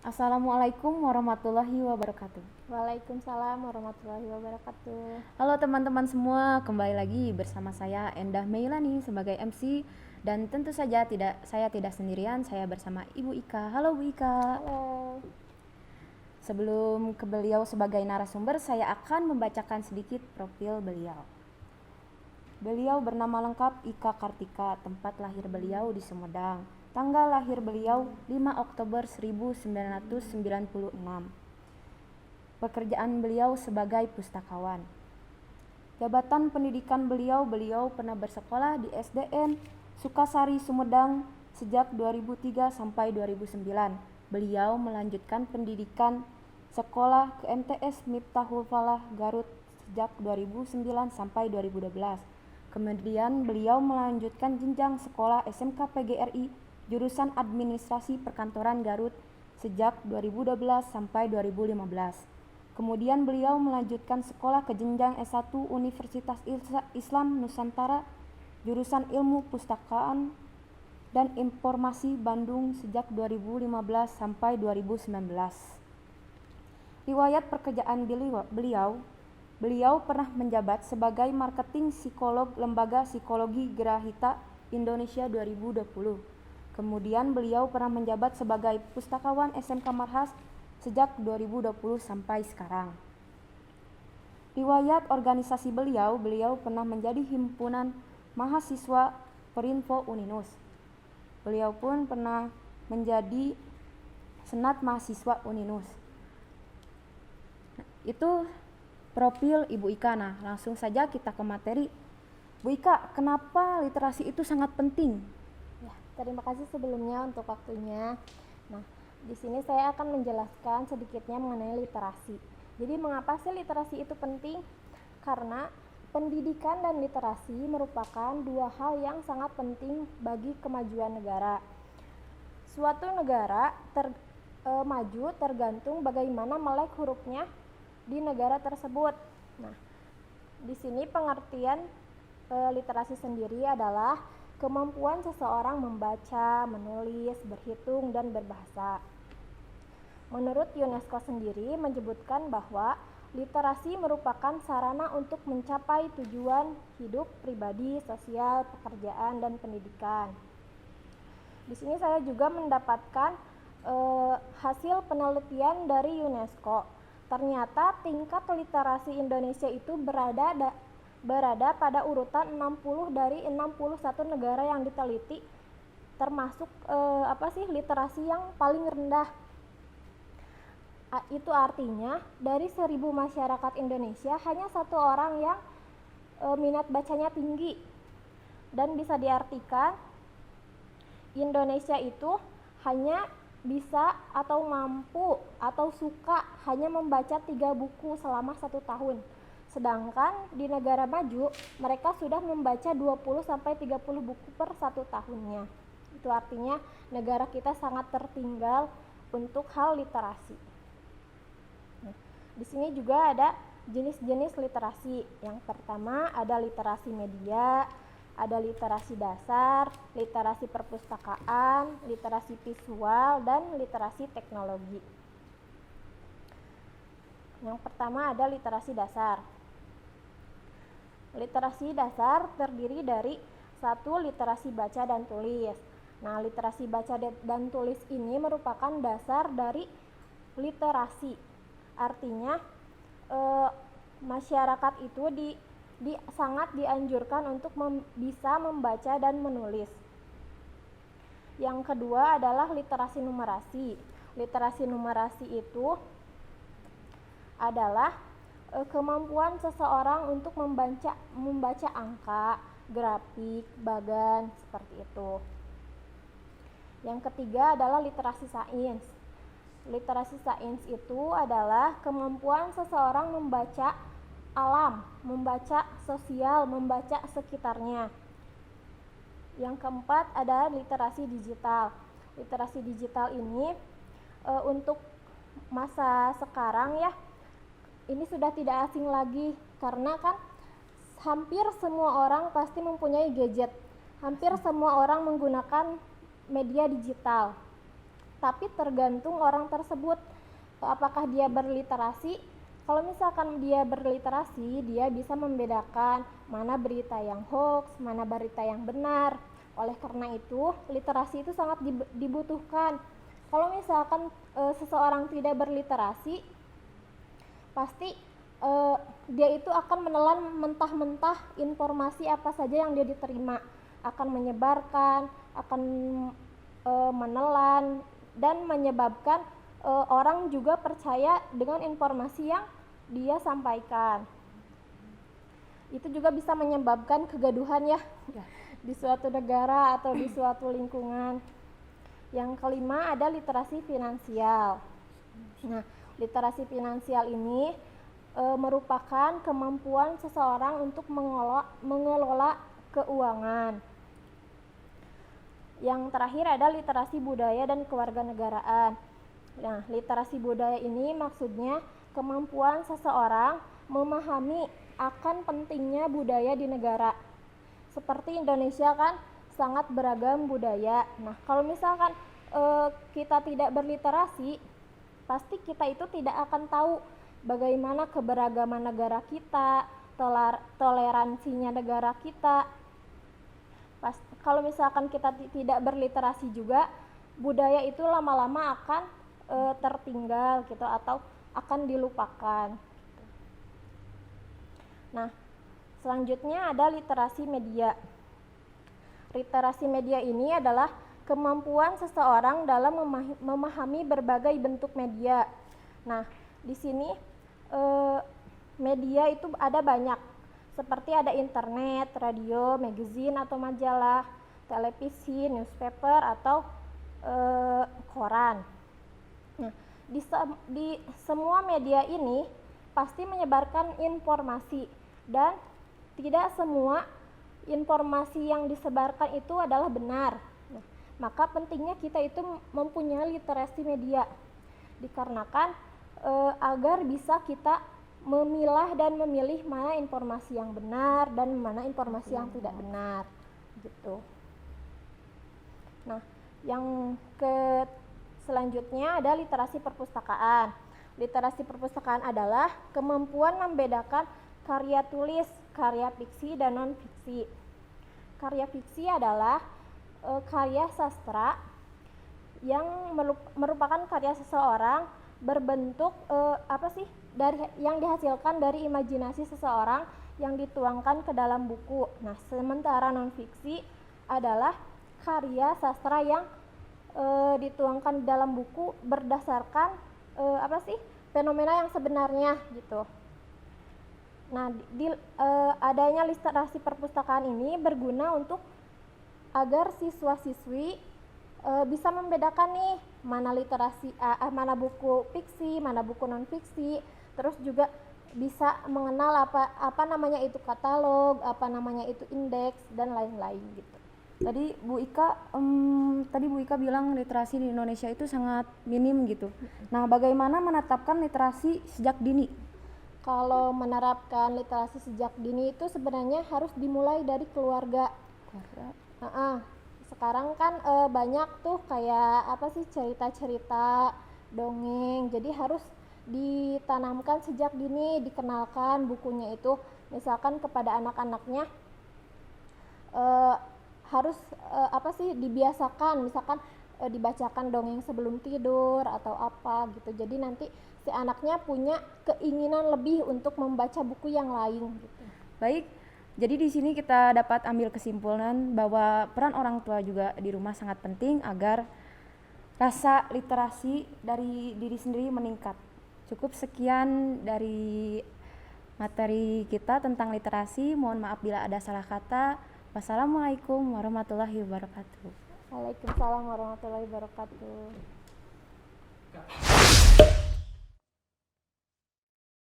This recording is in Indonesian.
Assalamualaikum warahmatullahi wabarakatuh. Waalaikumsalam warahmatullahi wabarakatuh. Halo teman-teman semua, kembali lagi bersama saya Endah Meilani sebagai MC dan tentu saja saya tidak sendirian, saya bersama Ibu Ika. Halo Bu Ika. Halo. Sebelum ke beliau sebagai narasumber, saya akan membacakan sedikit profil beliau. Beliau bernama lengkap Ika Kartika, tempat lahir beliau di Sumedang. Tanggal lahir beliau 5 Oktober 1996. Pekerjaan beliau sebagai pustakawan. Jabatan pendidikan beliau pernah bersekolah di SDN Sukasari Sumedang sejak 2003 sampai 2009. Beliau melanjutkan pendidikan sekolah ke MTS Miftahul Falah Garut sejak 2009 sampai 2012. Kemudian beliau melanjutkan jenjang sekolah SMK PGRI jurusan Administrasi Perkantoran Garut sejak 2012 sampai 2015. Kemudian beliau melanjutkan sekolah ke jenjang S1 Universitas Islam Nusantara jurusan Ilmu Pustakaan dan Informasi Bandung sejak 2015 sampai 2019. Riwayat pekerjaan beliau pernah menjabat sebagai marketing psikolog Lembaga Psikologi Grahita Indonesia 2020. Kemudian beliau pernah menjabat sebagai pustakawan SMK Marhas sejak 2020 sampai sekarang. Riwayat organisasi beliau pernah menjadi himpunan mahasiswa Perinfo Uninus. Beliau pun pernah menjadi senat mahasiswa Uninus. Itu profil Ibu Ika. Nah, langsung saja kita ke materi. Bu Ika, kenapa literasi itu sangat penting? Terima kasih sebelumnya untuk waktunya. Nah, di sini saya akan menjelaskan sedikitnya mengenai literasi. Jadi, mengapa sih literasi itu penting? Karena pendidikan dan literasi merupakan dua hal yang sangat penting bagi kemajuan negara. Suatu negara maju tergantung bagaimana melek hurufnya di negara tersebut. Nah, di sini pengertian literasi sendiri adalah kemampuan seseorang membaca, menulis, berhitung, dan berbahasa. Menurut UNESCO sendiri menyebutkan bahwa literasi merupakan sarana untuk mencapai tujuan hidup pribadi, sosial, pekerjaan, dan pendidikan. Di sini saya juga mendapatkan hasil penelitian dari UNESCO. Ternyata tingkat literasi Indonesia itu berada pada urutan 60 dari 61 negara yang diteliti, termasuk literasi yang paling rendah. Itu artinya dari 1000 masyarakat Indonesia hanya satu orang yang minat bacanya tinggi. Dan bisa diartikan Indonesia itu hanya bisa atau mampu atau suka hanya membaca 3 buku selama 1 tahun. Sedangkan di negara maju, mereka sudah membaca 20-30 buku per 1 tahunnya. Itu artinya negara kita sangat tertinggal untuk hal literasi. Nah, di sini juga ada jenis-jenis literasi. Yang pertama ada literasi media, ada literasi dasar, literasi perpustakaan, literasi visual, dan literasi teknologi. Yang pertama ada literasi dasar. Literasi dasar terdiri dari 1. Literasi baca dan tulis. Nah, literasi baca dan tulis ini merupakan dasar dari literasi. Artinya masyarakat itu sangat dianjurkan untuk bisa membaca dan menulis. Yang kedua adalah literasi numerasi. Literasi numerasi itu adalah kemampuan seseorang untuk membaca angka, grafik, bagan, seperti itu. Yang ketiga adalah literasi sains. Literasi sains itu adalah kemampuan seseorang membaca alam, membaca sosial, membaca sekitarnya. Yang keempat ada literasi digital. Literasi digital ini untuk masa sekarang ya, ini sudah tidak asing lagi, karena kan hampir semua orang pasti mempunyai gadget. Hampir semua orang menggunakan media digital. tapi tergantung orang tersebut apakah dia berliterasi. Kalau misalkan dia berliterasi, dia bisa membedakan mana berita yang hoax, mana berita yang benar. Oleh karena itu, literasi itu sangat dibutuhkan. Kalau misalkan seseorang tidak berliterasi, pasti dia itu akan menelan mentah-mentah informasi apa saja yang dia diterima, akan menyebarkan, akan menelan, dan menyebabkan orang juga percaya dengan informasi yang dia sampaikan. Itu juga bisa menyebabkan kegaduhan ya di suatu negara atau di suatu lingkungan. Yang kelima ada literasi finansial. Nah, literasi finansial ini merupakan kemampuan seseorang untuk mengelola keuangan. Yang terakhir ada literasi budaya dan kewarganegaraan. Nah, literasi budaya ini maksudnya kemampuan seseorang memahami akan pentingnya budaya di negara. Seperti Indonesia kan sangat beragam budaya. Nah, kalau misalkan kita tidak berliterasi, pasti kita itu tidak akan tahu bagaimana keberagaman negara kita, toleransinya negara kita. Kalau misalkan kita tidak berliterasi juga, budaya itu lama-lama akan tertinggal gitu atau akan dilupakan. Nah, selanjutnya ada literasi media. Literasi media ini adalah kemampuan seseorang dalam memahami berbagai bentuk media. Nah, di sini media itu ada banyak, seperti ada internet, radio, magazine atau majalah, televisi, newspaper atau koran. Nah, di semua media ini pasti menyebarkan informasi, dan tidak semua informasi yang disebarkan itu adalah benar. Nah, maka pentingnya kita itu mempunyai literasi media, dikarenakan agar bisa kita memilah dan memilih mana informasi yang benar dan mana informasi yang tidak benar gitu. Nah, yang selanjutnya ada literasi perpustakaan. Literasi perpustakaan adalah kemampuan membedakan karya tulis, karya fiksi, dan non-fiksi. Karya fiksi adalah karya sastra yang merupakan karya seseorang berbentuk yang dihasilkan dari imajinasi seseorang yang dituangkan ke dalam buku. Nah, sementara non-fiksi adalah karya sastra yang dituangkan dalam buku berdasarkan fenomena yang sebenarnya gitu. Nah, adanya literasi perpustakaan ini berguna untuk agar siswa-siswi bisa membedakan nih mana buku fiksi, mana buku non fiksi, terus juga bisa mengenal apa namanya itu katalog, apa namanya itu indeks, dan lain-lain gitu. Tadi Bu Ika bilang literasi di Indonesia itu sangat minim gitu. Nah, bagaimana menetapkan literasi sejak dini? Kalau menerapkan literasi sejak dini itu sebenarnya harus dimulai dari keluarga. Sekarang kan banyak tuh kayak cerita-cerita, dongeng. Jadi harus ditanamkan sejak dini, dikenalkan bukunya itu misalkan kepada anak-anaknya. Harus dibiasakan, misalkan dibacakan dongeng sebelum tidur atau apa gitu. Jadi nanti si anaknya punya keinginan lebih untuk membaca buku yang lain gitu. Baik, jadi di sini kita dapat ambil kesimpulan bahwa peran orang tua juga di rumah sangat penting agar rasa literasi dari diri sendiri meningkat. Cukup sekian dari materi kita tentang literasi. Mohon maaf bila ada salah kata. Wassalamualaikum warahmatullahi wabarakatuh. Waalaikumsalam warahmatullahi wabarakatuh.